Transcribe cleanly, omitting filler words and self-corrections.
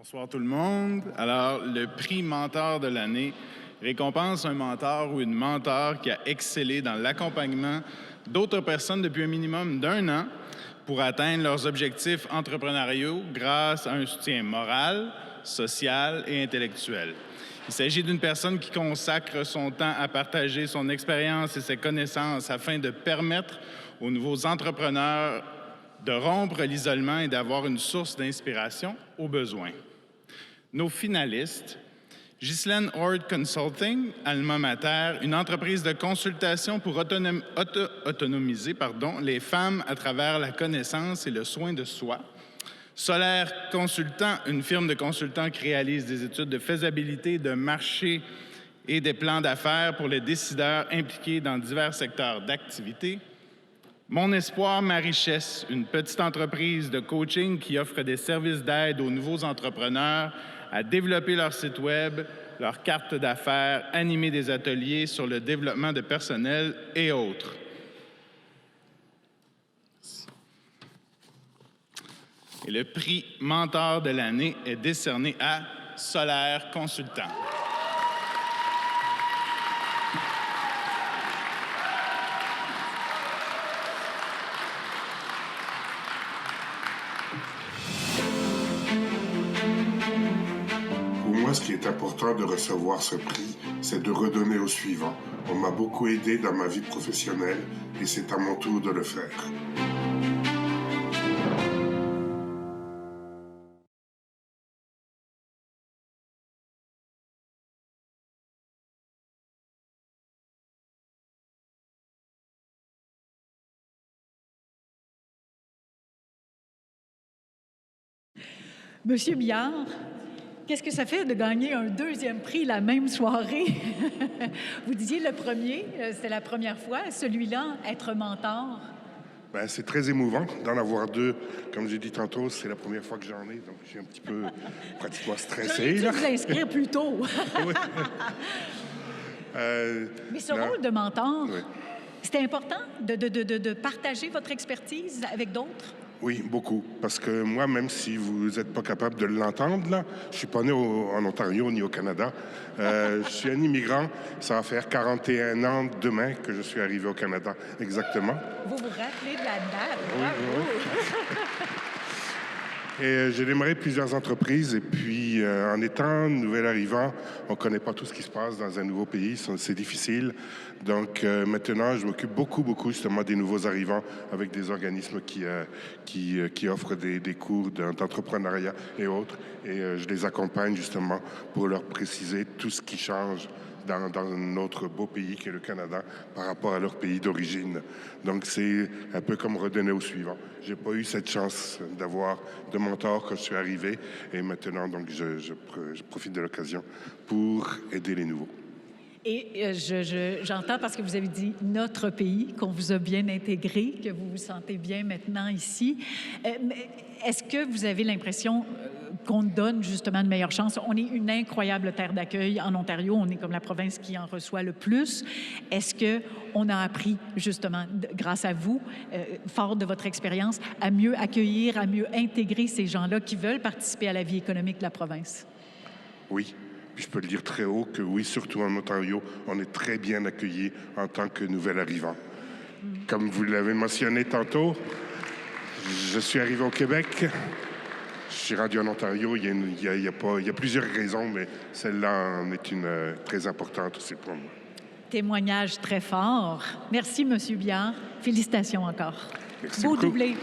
Bonsoir tout le monde. Alors, le prix mentor de l'année récompense un mentor ou une mentor qui a excellé dans l'accompagnement d'autres personnes depuis un minimum d'1 an pour atteindre leurs objectifs entrepreneuriaux grâce à un soutien moral, social et intellectuel. Il s'agit d'une personne qui consacre son temps à partager son expérience et ses connaissances afin de permettre aux nouveaux entrepreneurs de rompre l'isolement et d'avoir une source d'inspiration au besoin. Nos finalistes, Ghislaine Hort Consulting, Alma Mater, une entreprise de consultation pour autonomiser les femmes à travers la connaissance et le soin de soi. Solaire Consultant, une firme de consultants qui réalise des études de faisabilité, de marché et des plans d'affaires pour les décideurs impliqués dans divers secteurs d'activité. Mon Espoir, ma richesse, une petite entreprise de coaching qui offre des services d'aide aux nouveaux entrepreneurs à développer leur site web, leur carte d'affaires, animer des ateliers sur le développement de personnel et autres. Et le prix mentor de l'année est décerné à Solaire Consultant. Pour moi, ce qui est important de recevoir ce prix, c'est de redonner au suivant. On m'a beaucoup aidé dans ma vie professionnelle et c'est à mon tour de le faire. Monsieur Biard, qu'est-ce que ça fait de gagner un deuxième prix la même soirée? Vous disiez le premier, c'était la première fois. Celui-là, être mentor. Ben, c'est très émouvant d'en avoir deux. Comme j'ai dit tantôt, c'est la première fois que j'en ai, donc je suis un petit peu pratiquement stressé. J'aurais dû vous inscrire plus tôt. Oui. Mais ce rôle de mentor, oui. c'était important de partager votre expertise avec d'autres? Oui, beaucoup. Parce que moi, même si vous n'êtes pas capable de l'entendre, là, je suis pas né en Ontario ni au Canada. Je suis un immigrant. Ça va faire 41 ans demain que je suis arrivé au Canada, exactement. Vous vous rappelez de la date? Oui, oui. Et j'ai démarré plusieurs entreprises et puis en étant nouvel arrivant, on ne connaît pas tout ce qui se passe dans un nouveau pays, c'est difficile. Donc maintenant, je m'occupe beaucoup justement des nouveaux arrivants avec des organismes qui offrent des cours d'entrepreneuriat et autres. Et je les accompagne justement pour leur préciser tout ce qui change dans notre beau pays qui est le Canada par rapport à leur pays d'origine. Donc c'est un peu comme redonner au suivant. J'ai pas eu cette chance d'avoir de mentor quand je suis arrivé et maintenant donc je profite de l'occasion pour aider les nouveaux. Et j'entends parce que vous avez dit notre pays, qu'on vous a bien intégré, que vous vous sentez bien maintenant ici. Est-ce que vous avez l'impression qu'on donne justement une meilleure chance? On est une incroyable terre d'accueil en Ontario. On est comme la province qui en reçoit le plus. Est-ce qu'on a appris justement, grâce à vous, fort de votre expérience, à mieux accueillir, à mieux intégrer ces gens-là qui veulent participer à la vie économique de la province? Oui. Puis je peux le dire très haut que oui, surtout en Ontario, on est très bien accueillis en tant que nouvel arrivant. Comme vous l'avez mentionné tantôt, je suis arrivé au Québec. Je suis rendu en Ontario. Il y a plusieurs raisons, mais celle-là en est une très importante aussi pour moi. Témoignage très fort. Merci, M. Biard. Félicitations encore. Merci Beau beaucoup. doublé.